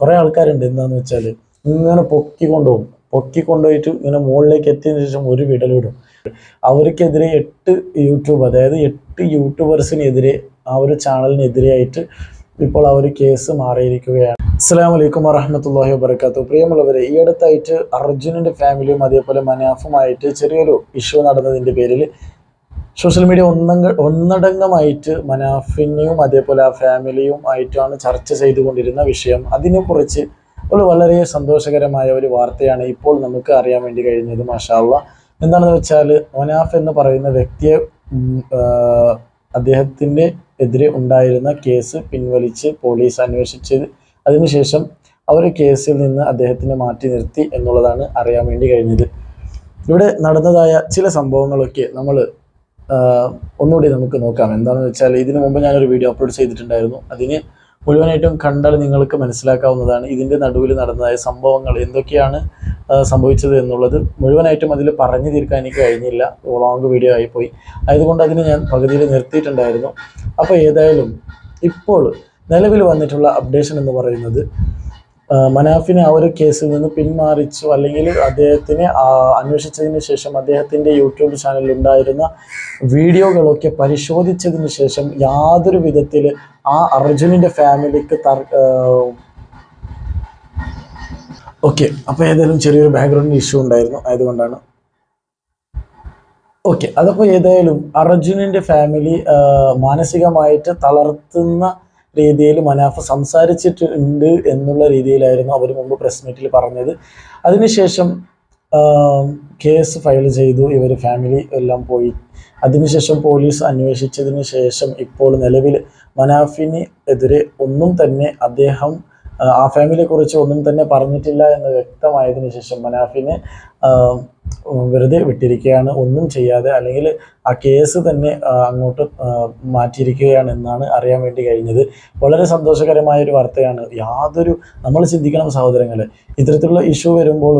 കുറേ ആൾക്കാരുണ്ട് എന്താണെന്ന് വെച്ചാൽ ഇങ്ങനെ പൊക്കിക്കൊണ്ടുപോയിട്ട് ഇങ്ങനെ മുകളിലേക്ക് എത്തിയതിനു ശേഷം ഒരു വിടലിടും. അവർക്കെതിരെ 8 യൂട്യൂബ്, അതായത് 8 യൂട്യൂബേഴ്സിനെതിരെ, ആ ഒരു ചാനലിനെതിരെയായിട്ട് ഇപ്പോൾ അവർ കേസ് മാറിയിരിക്കുകയാണ്. അസ്സലാമു അലൈക്കും വറഹ്മത്തുള്ളാഹി വബറകാതുഹു. പ്രിയമുള്ളവരെ, ഈ അടുത്തായിട്ട് അർജുനന്റെ ഫാമിലിയും അതേപോലെ മനാഫുമായിട്ട് ചെറിയൊരു ഇഷ്യൂ നടന്നതിൻ്റെ പേരിൽ സോഷ്യൽ മീഡിയ ഒന്നടങ്കമായിട്ട് മനാഫിനെയും അതേപോലെ ആ ഫാമിലിയും ആയിട്ടാണ് ചർച്ച ചെയ്തുകൊണ്ടിരുന്ന വിഷയം. അതിനെക്കുറിച്ച് ഒരു വളരെ സന്തോഷകരമായ ഒരു വാർത്തയാണ് ഇപ്പോൾ നമുക്ക് അറിയാൻ വേണ്ടി കഴിഞ്ഞത്. മാഷാ അല്ലാഹ്. എന്താണെന്ന് വെച്ചാൽ, മനാഫ് എന്ന് പറയുന്ന വ്യക്തിയെ അദ്ദേഹത്തിൻ്റെ എതിരെ ഉണ്ടായിരുന്ന കേസ് പിൻവലിച്ച് പോലീസ് അന്വേഷിച്ചത്, അതിനുശേഷം അവർ കേസിൽ നിന്ന് അദ്ദേഹത്തിനെ മാറ്റി നിർത്തി എന്നുള്ളതാണ് അറിയാൻ വേണ്ടി കഴിഞ്ഞത്. ഇവിടെ നടന്നതായ ചില സംഭവങ്ങളൊക്കെ നമ്മൾ ഒന്നുകൂടി നമുക്ക് നോക്കാം. എന്താണെന്ന് വെച്ചാൽ, ഇതിനു മുമ്പ് ഞാനൊരു വീഡിയോ അപ്ലോഡ് ചെയ്തിട്ടുണ്ടായിരുന്നു. അതിന് മുഴുവനായിട്ടും കണ്ടാൽ നിങ്ങൾക്ക് മനസ്സിലാക്കാവുന്നതാണ് ഇതിൻ്റെ നടുവിൽ നടന്നതായ സംഭവങ്ങൾ എന്തൊക്കെയാണ് സംഭവിച്ചത് എന്നുള്ളത്. മുഴുവനായിട്ടും അതിൽ പറഞ്ഞു തീർക്കാൻ എനിക്ക് കഴിഞ്ഞില്ല, ലോങ് വീഡിയോ ആയിപ്പോയി. അതുകൊണ്ട് അതിന് ഞാൻ പകുതിയിൽ നിർത്തിയിട്ടുണ്ടായിരുന്നു. അപ്പോൾ ഏതായാലും ഇപ്പോൾ നിലവിൽ വന്നിട്ടുള്ള അപ്ഡേഷൻ എന്ന് പറയുന്നത്, മനാഫിനെ ആ ഒരു കേസിൽ നിന്ന് പിന്മാറിച്ചു, അല്ലെങ്കിൽ അദ്ദേഹത്തിനെ അന്വേഷിച്ചതിന് ശേഷം അദ്ദേഹത്തിൻ്റെ യൂട്യൂബ് ചാനലിൽ ഉണ്ടായിരുന്ന വീഡിയോകളൊക്കെ പരിശോധിച്ചതിന് ശേഷം യാതൊരു വിധത്തിൽ ആ അർജുനൻ്റെ ഫാമിലിക്ക് ഓക്കെ. അപ്പോൾ ഏതായാലും ചെറിയൊരു ബാക്ക്ഗ്രൗണ്ട് ഇഷ്യൂ ഉണ്ടായിരുന്നു, ആയതുകൊണ്ടാണ്. ഓക്കെ, അതപ്പോൾ ഏതായാലും അർജുനൻ്റെ ഫാമിലി മാനസികമായിട്ട് തളർത്തുന്ന രീതിയിൽ മനാഫ് സംസാരിച്ചിട്ടുണ്ട് എന്നുള്ള രീതിയിലായിരുന്നു അവർ മുമ്പ് പ്രസ് മീറ്റിൽ പറഞ്ഞത്. അതിനുശേഷം കേസ് ഫയൽ ചെയ്തു, ഇവർ ഫാമിലി എല്ലാം പോയി. അതിനുശേഷം പോലീസ് അന്വേഷിച്ചതിന് ശേഷം ഇപ്പോൾ നിലവിൽ മനാഫിന് എതിരെ ഒന്നും തന്നെ അദ്ദേഹം ആ ഫാമിലിയെക്കുറിച്ച് ഒന്നും തന്നെ പറഞ്ഞിട്ടില്ല എന്ന് വ്യക്തമായതിനു ശേഷം മനാഫിനെ വെറുതെ വിട്ടിരിക്കുകയാണ്, ഒന്നും ചെയ്യാതെ. അല്ലെങ്കിൽ ആ കേസ് തന്നെ അങ്ങോട്ട് മാറ്റിയിരിക്കുകയാണെന്നാണ് അറിയാൻ വേണ്ടി കഴിഞ്ഞത്. വളരെ സന്തോഷകരമായൊരു വാർത്തയാണ്. നമ്മൾ ചിന്തിക്കണം സഹോദരങ്ങളെ, ഇത്തരത്തിലുള്ള ഇഷ്യൂ വരുമ്പോൾ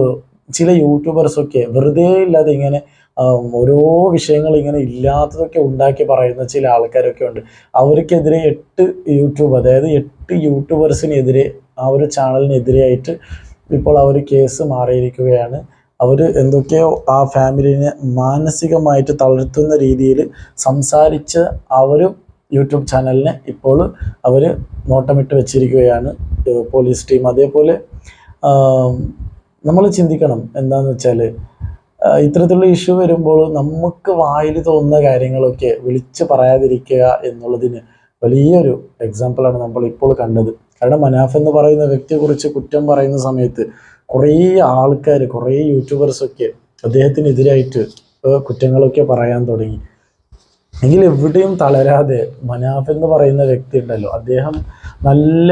ചില യൂട്യൂബേഴ്സൊക്കെ വെറുതെ ഇല്ലാതെ ഇങ്ങനെ ഓരോ വിഷയങ്ങൾ ഇങ്ങനെ ഇല്ലാത്തതൊക്കെ ഉണ്ടാക്കി പറയുന്ന ചില ആൾക്കാരൊക്കെ ഉണ്ട്. അവർക്കെതിരെ 8 യൂട്യൂബ്, അതായത് 8 യൂട്യൂബേഴ്സിനെതിരെ, ആ ഒരു ചാനലിനെതിരെയായിട്ട് ഇപ്പോൾ അവർ കേസ് മാറിയിരിക്കുകയാണ്. അവർ എന്തൊക്കെയോ ആ ഫാമിലിനെ മാനസികമായിട്ട് തളർത്തുന്ന രീതിയിൽ സംസാരിച്ച ആ ഒരു യൂട്യൂബ് ചാനലിനെ ഇപ്പോൾ അവർ നോട്ടമിട്ട് വെച്ചിരിക്കുകയാണ് പോലീസ് ടീം. അതേപോലെ നമ്മൾ ചിന്തിക്കണം എന്താണെന്ന് വെച്ചാൽ, ഇത്തരത്തിലുള്ള ഇഷ്യൂ വരുമ്പോൾ നമുക്ക് വായിൽ തോന്നുന്ന കാര്യങ്ങളൊക്കെ വിളിച്ച് പറയാതിരിക്കുക എന്നുള്ളതിന് വലിയൊരു എക്സാമ്പിളാണ് നമ്മൾ ഇപ്പോൾ കണ്ടത്. കാരണം മനാഫ് എന്ന് പറയുന്ന വ്യക്തിയെക്കുറിച്ച് കുറ്റം പറയുന്ന സമയത്ത് കുറേ ആൾക്കാർ, കുറേ യൂട്യൂബേഴ്സൊക്കെ അദ്ദേഹത്തിനെതിരായിട്ട് കുറ്റങ്ങളൊക്കെ പറയാൻ തുടങ്ങി. എങ്കിൽ എവിടെയും തളരാതെ മനാഫ് എന്ന് പറയുന്ന വ്യക്തി ഉണ്ടല്ലോ, അദ്ദേഹം നല്ല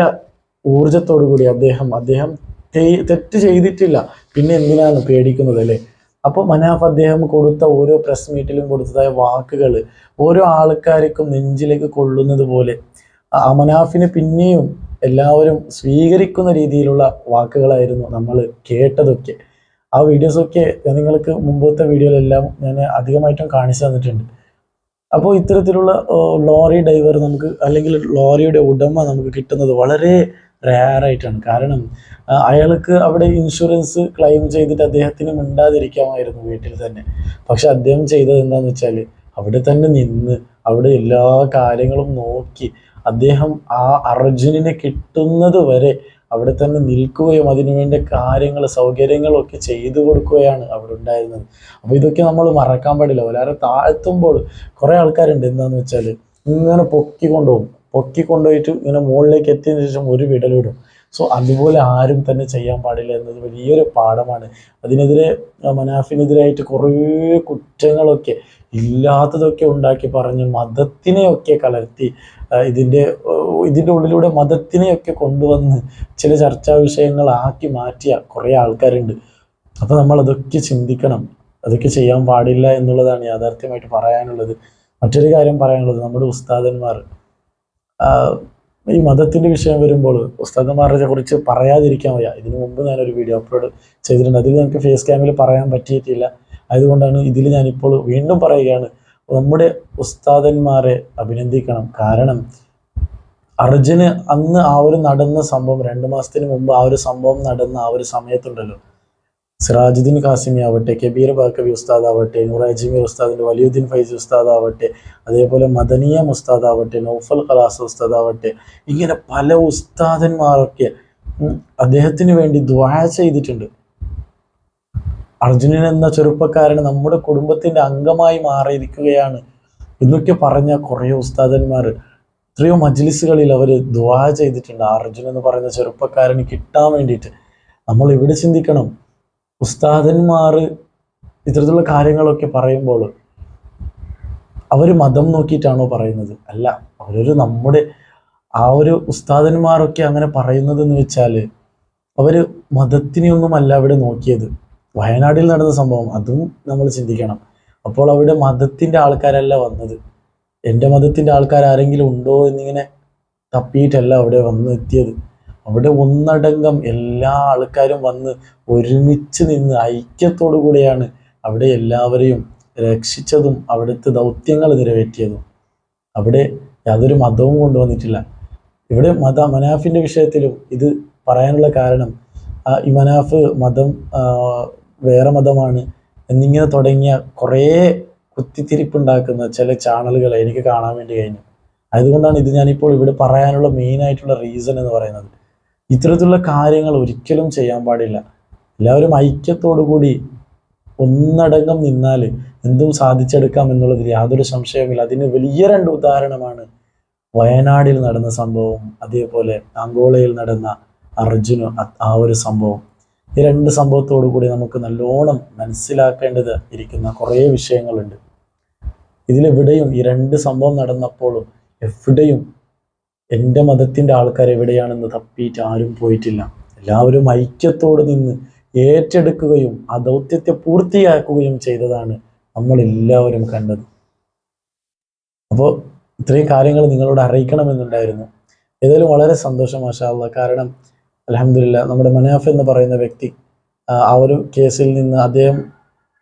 ഊർജത്തോടു കൂടി അദ്ദേഹം തെറ്റ് ചെയ്തിട്ടില്ല, പിന്നെ എന്തിനാണ് പേടിക്കുന്നത് അല്ലേ? അപ്പോൾ മനാഫ് അദ്ദേഹം കൊടുത്ത ഓരോ പ്രസ് മീറ്റിലും കൊടുത്തതായ വാക്കുകൾ ഓരോ ആൾക്കാർക്കും നെഞ്ചിലേക്ക് കൊള്ളുന്നത് പോലെ ആ മനാഫിനെ പിന്നെയും എല്ലാവരും സ്വീകരിക്കുന്ന രീതിയിലുള്ള വാക്കുകളായിരുന്നു നമ്മൾ കേട്ടതൊക്കെ. ആ വീഡിയോസൊക്കെ നിങ്ങൾക്ക് മുമ്പത്തെ വീഡിയോയിലെല്ലാം ഞാൻ അധികമായിട്ടും കാണിച്ചു തന്നിട്ടുണ്ട്. അപ്പോൾ ഇത്തരത്തിലുള്ള ലോറി ഡ്രൈവർ നമുക്ക്, അല്ലെങ്കിൽ ലോറിയുടെ ഉടമ നമുക്ക് കിട്ടുന്നത് വളരെ റെയറായിട്ടാണ്. കാരണം അയാൾക്ക് അവിടെ ഇൻഷുറൻസ് ക്ലെയിം ചെയ്തിട്ട് അദ്ദേഹത്തിന് മിണ്ടാതിരിക്കാമായിരുന്നു വീട്ടിൽ തന്നെ. പക്ഷെ അദ്ദേഹം ചെയ്തത് എന്താണെന്ന് വെച്ചാൽ, അവിടെ തന്നെ നിന്ന് അവിടെ എല്ലാ കാര്യങ്ങളും നോക്കി അദ്ദേഹം ആ അർജുനനെ കിട്ടുന്നത് വരെ അവിടെ തന്നെ നിൽക്കുകയും അതിനുവേണ്ട കാര്യങ്ങൾ, സൗകര്യങ്ങളൊക്കെ ചെയ്തു കൊടുക്കുകയാണ് അവിടെ ഉണ്ടായിരുന്നത്. അപ്പോൾ ഇതൊക്കെ നമ്മൾ മറക്കാൻ പാടില്ല. വളരെ താഴ്ത്തുമ്പോൾ കുറേ ആൾക്കാരുണ്ട് എന്താണെന്ന് വെച്ചാൽ ഇങ്ങനെ പൊക്കിക്കൊണ്ടുപോയിട്ട് ഇങ്ങനെ മുകളിലേക്ക് എത്തിയതിനു ശേഷം ഒരു വിടലിടും. സോ അതുപോലെ ആരും തന്നെ ചെയ്യാൻ പാടില്ല എന്നത് വലിയൊരു പാഠമാണ്. അതിനെതിരെ മനാഫിനെതിരായിട്ട് കുറേ കുറ്റങ്ങളൊക്കെ ഇല്ലാത്തതൊക്കെ ഉണ്ടാക്കി പറഞ്ഞ് മതത്തിനെയൊക്കെ കലർത്തി ഇതിൻ്റെ ഉള്ളിലൂടെ മതത്തിനെയൊക്കെ കൊണ്ടുവന്ന് ചില ചർച്ചാ വിഷയങ്ങളാക്കി മാറ്റിയ കുറേ ആൾക്കാരുണ്ട്. അപ്പോൾ നമ്മൾ അതൊക്കെ ചിന്തിക്കണം, അതൊക്കെ ചെയ്യാൻ പാടില്ല എന്നുള്ളതാണ് യാഥാർത്ഥ്യമായിട്ട് പറയാനുള്ളത്. മറ്റൊരു കാര്യം പറയാനുള്ളത്, നമ്മുടെ ഉസ്താദന്മാർ, ഈ മതത്തിൻ്റെ വിഷയം വരുമ്പോൾ ഉസ്താദന്മാരെ കുറിച്ച് പറയാതിരിക്കാൻ വയ്യ. ഇതിനു മുമ്പ് ഞാനൊരു വീഡിയോ അപ്ലോഡ് ചെയ്തിട്ടുണ്ട്, അതിൽ ഞങ്ങൾക്ക് ഫേസ് ക്യാമിൽ പറയാൻ പറ്റിയിട്ടില്ല. അതുകൊണ്ടാണ് ഇതിൽ ഞാനിപ്പോൾ വീണ്ടും പറയുകയാണ്, നമ്മുടെ ഉസ്താദന്മാരെ അഭിനന്ദിക്കണം. കാരണം അർജുന് അന്ന് ആ ഒരു നടന്ന സംഭവം 2 മാസത്തിന് മുമ്പ് ആ ഒരു സംഭവം നടന്ന ആ ഒരു സമയത്തുണ്ടല്ലോ, സിറാജുദ്ദീൻ കാസിമി ആവട്ടെ, കബീർ ബാക്കവി ഉസ്താദ് ആവട്ടെ, നൂർ അജ്മീർ ഉസ്താദിന്റെ വലിയുദ്ദീൻ ഫൈസി ഉസ്താദ് ആവട്ടെ, അതേപോലെ മദനിയ ഉസ്താദ് ആവട്ടെ, നൗഫൽ ഖലാസ് ഉസ്താദ് ആവട്ടെ, ഇങ്ങനെ പല ഉസ്താദന്മാരൊക്കെ അദ്ദേഹത്തിന് വേണ്ടി ദുആ ചെയ്തിട്ടുണ്ട്. അർജുനൻ എന്ന ചെറുപ്പക്കാരൻ നമ്മുടെ കുടുംബത്തിന്റെ അംഗമായി മാറിയിരിക്കുകയാണ് എന്നൊക്കെ പറഞ്ഞ കുറേ ഉസ്താദന്മാർ എത്രയോ മജ്ലിസുകളിൽ അവർ ദുആ ചെയ്തിട്ടുണ്ട് അർജുൻ എന്ന് പറയുന്ന ചെറുപ്പക്കാരന് കിട്ടാൻ വേണ്ടിയിട്ട്. നമ്മൾ ഇവിടെ ചിന്തിക്കണം, ഉസ്താദന്മാർ ഇത്തരത്തിലുള്ള കാര്യങ്ങളൊക്കെ പറയുമ്പോൾ അവർ മതം നോക്കിയിട്ടാണോ പറയുന്നത്? അല്ല, അവരൊരു നമ്മുടെ ആ ഒരു ഉസ്താദന്മാരൊക്കെ അങ്ങനെ പറയുന്നത് എന്ന് വെച്ചാൽ അവർ മതത്തിനെയൊന്നുമല്ല അവിടെ നോക്കിയത്. വയനാട്ടിൽ നടന്ന സംഭവം അതും നമ്മൾ ചിന്തിക്കണം. അപ്പോൾ അവിടെ മതത്തിൻ്റെ ആൾക്കാരല്ല വന്നത്, എൻ്റെ മതത്തിൻ്റെ ആൾക്കാർ ആരെങ്കിലും ഉണ്ടോ എന്നിങ്ങനെ തപ്പിയിട്ടല്ല അവിടെ വന്ന് എത്തിയത്. അവിടെ ഒന്നടങ്കം എല്ലാ ആൾക്കാരും വന്ന് ഒരുമിച്ച് നിന്ന് ഐക്യത്തോടു കൂടിയാണ് അവിടെ എല്ലാവരെയും രക്ഷിച്ചതും അവിടുത്തെ ദൗത്യങ്ങൾ നിറവേറ്റിയതും. അവിടെ യാതൊരു മതവും കൊണ്ടുവന്നിട്ടില്ല. ഇവിടെ മനാഫിൻ്റെ വിഷയത്തിലും ഇത് പറയാനുള്ള കാരണം, ഈ മനാഫ് മതം വേറെ മതമാണ് എന്നിങ്ങനെ തുടങ്ങിയ കുറേ കുത്തിത്തിരിപ്പുണ്ടാക്കുന്ന ചില ചാനലുകൾ എനിക്ക് കാണാൻ വേണ്ടി കഴിഞ്ഞു. അതുകൊണ്ടാണ് ഇത് ഞാനിപ്പോൾ ഇവിടെ പറയാനുള്ള മെയിനായിട്ടുള്ള റീസൺ എന്ന് പറയുന്നത്. ഇത്തരത്തിലുള്ള കാര്യങ്ങൾ ഒരിക്കലും ചെയ്യാൻ പാടില്ല. എല്ലാവരും ഐക്യത്തോടു കൂടി ഒന്നടങ്കം നിന്നാൽ എന്തും സാധിച്ചെടുക്കാം എന്നുള്ളതിൽ യാതൊരു സംശയവുമില്ല. അതിന് വലിയ 2 ഉദാഹരണമാണ് വയനാടിൽ നടന്ന സംഭവം, അതേപോലെ അങ്കോളയിൽ നടന്ന അർജുന ആ ഒരു സംഭവം. ഈ 2 സംഭവത്തോടു കൂടി നമുക്ക് നല്ലോണം മനസ്സിലാക്കേണ്ടത് ഇരിക്കുന്ന കുറേ വിഷയങ്ങളുണ്ട്. ഇതിലെവിടെയും ഈ 2 സംഭവം നടന്നപ്പോഴും എവിടെയും എൻ്റെ മതത്തിൻ്റെ ആൾക്കാർ എവിടെയാണെന്ന് തപ്പിയിട്ട് ആരും പോയിട്ടില്ല. എല്ലാവരും ഐക്യത്തോട് നിന്ന് ഏറ്റെടുക്കുകയും ആ ദൗത്യത്തെ പൂർത്തിയാക്കുകയും ചെയ്തതാണ് നമ്മൾ എല്ലാവരും കണ്ടത്. അപ്പോൾ ഇത്രയും കാര്യങ്ങൾ നിങ്ങളോട് അറിയിക്കണമെന്നുണ്ടായിരുന്നു. ഏതായാലും വളരെ സന്തോഷം മാഷാ അല്ലാഹ്. കാരണം അൽഹംദുലില്ലാ നമ്മുടെ മനാഫ് എന്ന് പറയുന്ന വ്യക്തി ആ ഒരു കേസിൽ നിന്ന് അദ്ദേഹം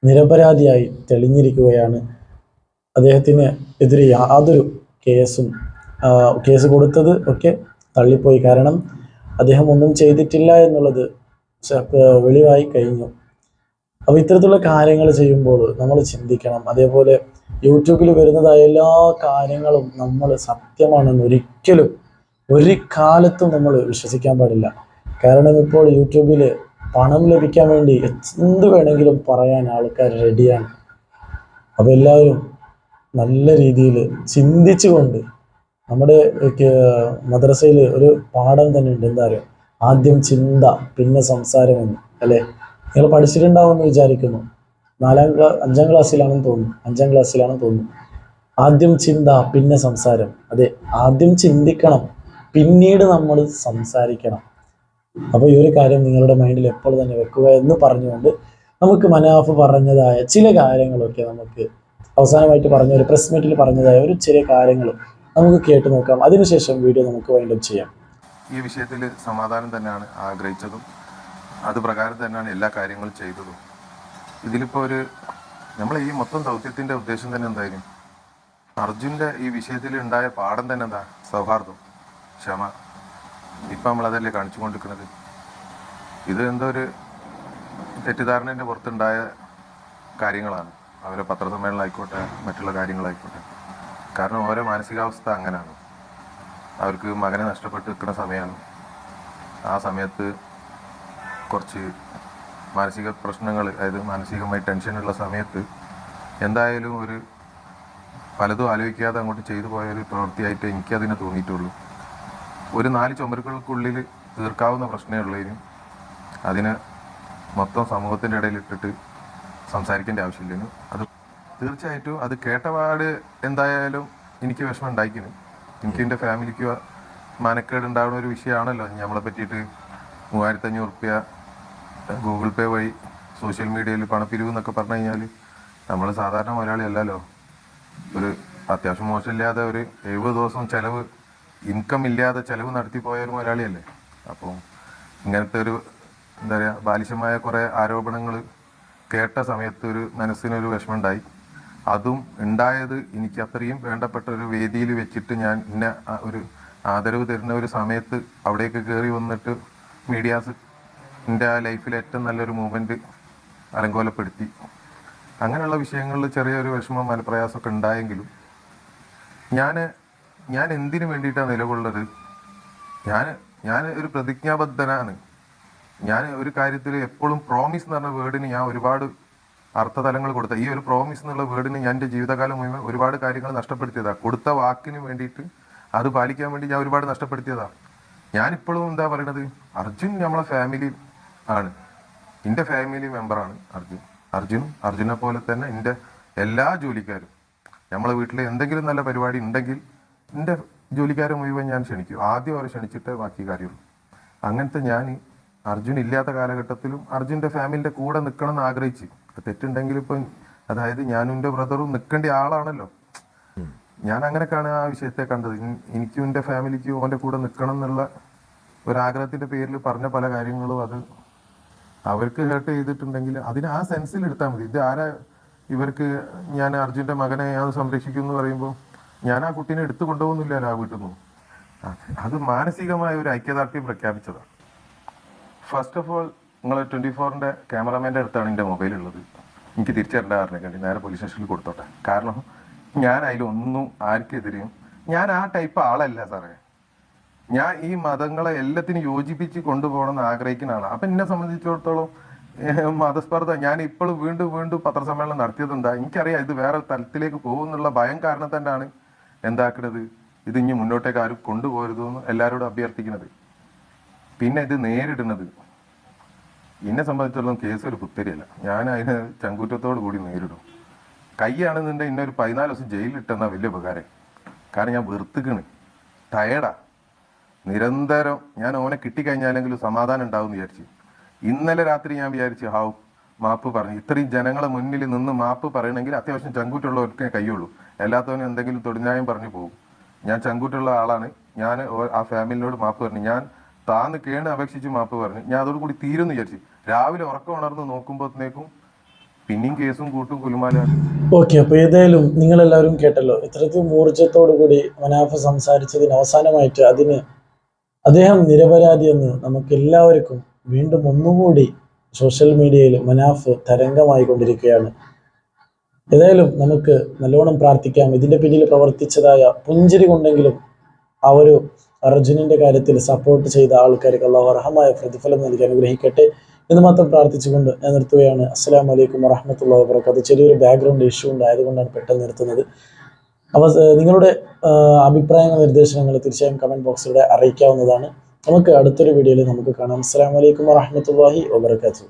നിരപരാധിയായി തെളിഞ്ഞിരിക്കുകയാണ്. അദ്ദേഹത്തിന് എതിരെ യാതൊരു കേസ് കൊടുത്തത് ഒക്കെ തള്ളിപ്പോയി. കാരണം അദ്ദേഹം ഒന്നും ചെയ്തിട്ടില്ല എന്നുള്ളത് വെളിവായി കഴിഞ്ഞു. അപ്പോൾ ഇത്തരത്തിലുള്ള കാര്യങ്ങൾ ചെയ്യുമ്പോൾ നമ്മൾ ചിന്തിക്കണം. അതേപോലെ യൂട്യൂബിൽ വരുന്നതായ എല്ലാ കാര്യങ്ങളും നമ്മൾ സത്യമാണെന്ന് ഒരിക്കലും ഒരു കാലത്തും നമ്മൾ വിശ്വസിക്കാൻ പാടില്ല. കാരണം ഇപ്പോൾ യൂട്യൂബിൽ പണം ലഭിക്കാൻ വേണ്ടി എന്ത് വേണമെങ്കിലും പറയാൻ ആൾക്കാർ റെഡിയാണ്. അപ്പോൾ എല്ലാവരും നല്ല രീതിയിൽ ചിന്തിച്ചുകൊണ്ട്, നമ്മുടെ മദ്രസയിൽ ഒരു പാഠം തന്നെ ഉണ്ട്, എന്താ പറയുക, ആദ്യം ചിന്ത പിന്നെ സംസാരമെന്ന്, അല്ലേ? നിങ്ങൾ പഠിച്ചിട്ടുണ്ടാവുമെന്ന് വിചാരിക്കുന്നു. 5ാം ക്ലാസ്സിലാണെന്ന് തോന്നുന്നു. ആദ്യം ചിന്ത പിന്നെ സംസാരം. അതെ, ആദ്യം ചിന്തിക്കണം, പിന്നീട് നമ്മൾ സംസാരിക്കണം. അപ്പോൾ ഈ ഒരു കാര്യം നിങ്ങളുടെ മൈൻഡിൽ എപ്പോൾ തന്നെ വെക്കുക എന്ന് പറഞ്ഞുകൊണ്ട് നമുക്ക് മനാഫ് പറഞ്ഞതായ ചില കാര്യങ്ങളൊക്കെ നമുക്ക് അവസാനമായിട്ട് പറഞ്ഞ ഒരു പ്രസ് മീറ്റിൽ പറഞ്ഞതായ ഒരു ചെറിയ കാര്യങ്ങൾ നമുക്ക് കേട്ട് നോക്കാം. അതിനുശേഷം വീഡിയോ നമുക്ക് വൈൻഡപ്പ് ചെയ്യാം. ഈ വിഷയത്തിൽ സമാധാനം തന്നെയാണ് ആഗ്രഹിച്ചതും അത് പ്രകാരം തന്നെയാണ് എല്ലാ കാര്യങ്ങളും ചെയ്തതും. ഇതിലിപ്പോൾ നമ്മൾ ഈ മൊത്തം ദൗത്യത്തിൻ്റെ ഉദ്ദേശം തന്നെ എന്തായാലും അർജുൻ്റെ ഈ വിഷയത്തിൽ ഉണ്ടായ പാഠം തന്നെ എന്താ? സൗഹാർദ്ദം, ക്ഷമ. ഇപ്പം നമ്മളതല്ലേ കാണിച്ചുകൊണ്ടിരിക്കുന്നത്. ഇത് എന്തോ ഒരു തെറ്റിദ്ധാരണേൻ്റെ പുറത്തുണ്ടായ കാര്യങ്ങളാണ്. അവരെ പത്രസമ്മേളനമായിക്കോട്ടെ, മറ്റുള്ള കാര്യങ്ങളായിക്കോട്ടെ. കാരണം ഓരോ മാനസികാവസ്ഥ അങ്ങനെയാണ്. അവർക്ക് മകനെ നഷ്ടപ്പെട്ട് നിൽക്കുന്ന സമയമാണ്. ആ സമയത്ത് കുറച്ച് മാനസിക പ്രശ്നങ്ങൾ, അതായത് മാനസികമായി ടെൻഷനുള്ള സമയത്ത് എന്തായാലും പലതും ആലോചിക്കാതെ അങ്ങോട്ട് ചെയ്തു പോയ ഒരു പ്രവൃത്തിയായിട്ട് എനിക്കതിനെ തോന്നിയിട്ടുള്ളൂ. 4 ചുമരുകൾക്കുള്ളിൽ തീർക്കാവുന്ന പ്രശ്നമേ ഉള്ളതിന് അതിനെ മൊത്തം സമൂഹത്തിൻ്റെ ഇടയിലിട്ടിട്ട് സംസാരിക്കേണ്ട ആവശ്യമില്ലെന്ന്. അത് തീർച്ചയായിട്ടും അത് കേട്ടപാട് എന്തായാലും എനിക്ക് വിഷമം ഉണ്ടായിരിക്കുന്നു. എനിക്ക് എൻ്റെ ഫാമിലിക്ക് മാനക്കേട് ഉണ്ടാകുന്ന ഒരു വിഷയമാണല്ലോ. നമ്മളെ പറ്റിയിട്ട് 3500 റുപ്യ ഗൂഗിൾ പേ വഴി സോഷ്യൽ മീഡിയയിൽ പണപ്പിരിവ് എന്നൊക്കെ പറഞ്ഞു കഴിഞ്ഞാൽ നമ്മൾ സാധാരണ മലയാളി അല്ലല്ലോ. അത്യാവശ്യം മോശമില്ലാതെ 70 ദിവസം ചിലവ്, ഇൻകം ഇല്ലാതെ ചിലവ് നടത്തിപ്പോയ ഒരു മലയാളിയല്ലേ. അപ്പോൾ ഇങ്ങനത്തെ എന്താ പറയുക, ബാലിശമായ കുറേ ആരോപണങ്ങൾ കേട്ട സമയത്ത് മനസ്സിനൊരു വിഷമമുണ്ടായി. അതും ഉണ്ടായത് എനിക്ക് അത്രയും വേണ്ടപ്പെട്ട ഒരു വേദിയിൽ വെച്ചിട്ട് ഞാൻ ആദരവ് തരുന്ന ഒരു സമയത്ത് അവിടേക്ക് കയറി വന്നിട്ട് മീഡിയാസ് എൻ്റെ ആ ലൈഫിലെ ഏറ്റവും നല്ലൊരു മൂമെൻറ്റ് അലങ്കോലപ്പെടുത്തി. അങ്ങനെയുള്ള വിഷയങ്ങളിൽ ചെറിയൊരു വിഷമം മനപ്രയാസമൊക്കെ ഉണ്ടായെങ്കിലും ഞാൻ എന്തിനു വേണ്ടിയിട്ടാണ് നിലകൊള്ളത്? ഞാൻ ഒരു പ്രതിജ്ഞാബദ്ധനാണ്. ഞാൻ ഒരു കാര്യത്തിൽ എപ്പോഴും പ്രോമിസ് എന്ന് പറഞ്ഞ വേർഡിന് ഞാൻ ഒരുപാട് അർത്ഥതലങ്ങൾ കൊടുത്ത ഈ ഒരു പ്രോമിസ് എന്നുള്ള വേർഡിന് ഞാൻ എൻ്റെ ജീവിതകാലം മുഴുവൻ ഒരുപാട് കാര്യങ്ങൾ നഷ്ടപ്പെടുത്തിയതാണ്. കൊടുത്ത വാക്കിന് വേണ്ടിയിട്ട് അത് പാലിക്കാൻ വേണ്ടി ഞാൻ ഒരുപാട് നഷ്ടപ്പെടുത്തിയതാണ്. ഞാനിപ്പോഴും എന്താ പറയണത്, അർജുൻ നമ്മളെ ഫാമിലി ആണ്, എൻ്റെ ഫാമിലി മെമ്പറാണ് അർജുനെ പോലെ തന്നെ എൻ്റെ എല്ലാ ജോലിക്കാരും. നമ്മളെ വീട്ടിൽ എന്തെങ്കിലും നല്ല പരിപാടി ഉണ്ടെങ്കിൽ എൻ്റെ ജോലിക്കാരെ മുഴുവൻ ഞാൻ ക്ഷണിക്കും. ആദ്യം അവരെ ക്ഷണിച്ചിട്ടേ ബാക്കി കാര്യമുള്ളൂ. അങ്ങനത്തെ ഞാൻ അർജുൻ ഇല്ലാത്ത കാലഘട്ടത്തിലും അർജുൻ്റെ ഫാമിലിൻ്റെ കൂടെ നിൽക്കണം എന്ന് ആഗ്രഹിച്ച്. തെറ്റുണ്ടെങ്കിൽ ഇപ്പം അതായത് ഞാനും എൻ്റെ ബ്രദറും നിൽക്കേണ്ട ആളാണല്ലോ. ഞാൻ അങ്ങനെയൊക്കെയാണ് ആ വിഷയത്തെ കണ്ടത്. എനിക്കും എൻ്റെ ഫാമിലിക്കും അവൻ്റെ കൂടെ നിൽക്കണം എന്നുള്ള ഒരാഗ്രഹത്തിൻ്റെ പേരിൽ പറഞ്ഞ പല കാര്യങ്ങളും അത് അവർക്ക് ഹേർട്ട് ചെയ്തിട്ടുണ്ടെങ്കിൽ അതിന് ആ സെൻസിൽ എടുത്താൽ മതി. ഇത് ആരാ ഇവർക്ക് ഞാൻ അർജുൻ്റെ മകനെ ഞാൻ സംരക്ഷിക്കും എന്ന് പറയുമ്പോൾ ഞാൻ ആ കുട്ടീനെ എടുത്തു കൊണ്ടുപോകുന്നില്ലല്ലോ ആ വീട്ടിൽ നിന്നും. അത് മാനസികമായ ഒരു ഐക്യദാർഢ്യം പ്രഖ്യാപിച്ചതാണ്. ഫസ്റ്റ് ഓഫ് ഓൾ നിങ്ങൾ 24-ൻ്റെ ക്യാമറമാൻ്റെ അടുത്താണ് എൻ്റെ മൊബൈൽ ഉള്ളത്. എനിക്ക് തിരിച്ചറിയേണ്ട കാരണമൊക്കെ നേരെ പോലീസ് സ്റ്റേഷനിൽ കൊടുത്തോട്ടെ. കാരണം ഞാൻ അതിലൊന്നും ആർക്കെതിരെയും ഞാൻ ആ ടൈപ്പ് ആളല്ല സാറേ. ഞാൻ ഈ മതങ്ങളെ എല്ലാത്തിനും യോജിപ്പിച്ച് കൊണ്ടുപോകണമെന്ന് ആഗ്രഹിക്കുന്ന ആളാണ്. അപ്പം എന്നെ സംബന്ധിച്ചിടത്തോളം മതസ്പർദ്ധ ഞാൻ ഇപ്പോഴും വീണ്ടും പത്രസമ്മേളനം നടത്തിയതെന്താ, എനിക്കറിയാം ഇത് വേറെ തലത്തിലേക്ക് പോകുന്നുള്ള ഭയം കാരണം തന്നെയാണ് എന്താക്കുന്നത് ഇത് ഇനി മുന്നോട്ടേക്ക് ആരും കൊണ്ടുപോകരുതെന്ന് എല്ലാവരോടും അഭ്യർത്ഥിക്കുന്നത്. പിന്നെ ഇത് നേരിടുന്നത് എന്നെ സംബന്ധിച്ചിടത്തോളം കേസ് ഒരു പുത്തരിയല്ല. ഞാൻ അതിനെ ചങ്കൂറ്റത്തോടു കൂടി നേരിടും. കൈയാണെന്നുണ്ടെങ്കിൽ ഇന്നെ ഒരു 14 ദിവസം ജയിലിലിട്ടെന്നാ വലിയ ഉപകാരം. കാരണം ഞാൻ വെറുത്തുക്കണ്, ടയർഡാ. നിരന്തരം ഞാൻ ഓനെ കിട്ടിക്കഴിഞ്ഞാലെങ്കിലും സമാധാനം ഉണ്ടാവും എന്ന് വിചാരിച്ചു. ഇന്നലെ രാത്രി ഞാൻ വിചാരിച്ചു മാപ്പ് പറഞ്ഞു. ഇത്രയും ജനങ്ങളെ മുന്നിൽ നിന്ന് മാപ്പ് പറയണമെങ്കിൽ അത്യാവശ്യം ചങ്കൂറ്റുള്ളവർക്കേ കയ്യുള്ളൂ. എല്ലാത്തവനും എന്തെങ്കിലും തൊടിഞ്ഞായും പറഞ്ഞു പോകും. ഞാൻ ചങ്കൂറ്റുള്ള ആളാണ്. ഞാൻ ആ ഫാമിലിനോട് മാപ്പ് പറഞ്ഞു. ഞാൻ താന്ന് കേണ് അപേക്ഷിച്ച് മാപ്പ് പറഞ്ഞു. ഞാൻ അതോടുകൂടി തീരുമെന്ന് വിചാരിച്ചു. രാവിലെ ഉറക്കം ഉണർന്ന് നോക്കുമ്പോഴത്തേക്കും പിന്നെയും കേസും കൂട്ടും കുലുമാലാണ്. ഓക്കെ, അപ്പോൾ ഏതായാലും നിങ്ങളെല്ലാവരും കേട്ടല്ലോ. ഇത്തരത്തിൽ ഊർജത്തോടു കൂടി മനാഫ് സംസാരിച്ചതിന് അവസാനമായിട്ട് അദ്ദേഹം നിരപരാധിയെന്ന് നമുക്ക് എല്ലാവർക്കും വീണ്ടും ഒന്നുകൂടി സോഷ്യൽ മീഡിയയിൽ മനാഫ് തരംഗമായി കൊണ്ടിരിക്കുകയാണ്. ഏതായാലും നമുക്ക് നല്ലോണം പ്രാർത്ഥിക്കാം. ഇതിൻ്റെ പിന്നിൽ പ്രവർത്തിച്ചതായ പുഞ്ചിരി കൊണ്ടെങ്കിലും ആ ഒരു അർജുനന്റെ കാര്യത്തിൽ സപ്പോർട്ട് ചെയ്ത ആൾക്കാർക്ക് അല്ലാഹു അർഹമായ പ്രതിഫലം നൽകി അനുഗ്രഹിക്കട്ടെ എന്ന് മാത്രം പ്രാർത്ഥിച്ചുകൊണ്ട് ഞാൻ നിർത്തുകയാണ്. അസ്സലാമു അലൈക്കും വറഹ്മത്തുള്ളാഹി വബറകാതുഹു. ചെറിയൊരു ബാക്ക്ഗ്രൗണ്ട് ഇഷ്യൂ ഉണ്ടായതുകൊണ്ടാണ് പെട്ടെന്ന് നിർത്തുന്നത്. അപ്പോൾ നിങ്ങളുടെ അഭിപ്രായങ്ങൾ നിർദ്ദേശങ്ങൾ തീർച്ചയായും കമൻറ്റ് ബോക്സിലൂടെ അറിയിക്കാവുന്നതാണ്. നമുക്ക് അടുത്തൊരു വീഡിയോയിൽ നമുക്ക് കാണാം. അസ്സലാമു അലൈക്കും വറഹ്മത്തുള്ളാഹി വബറകാതുഹു.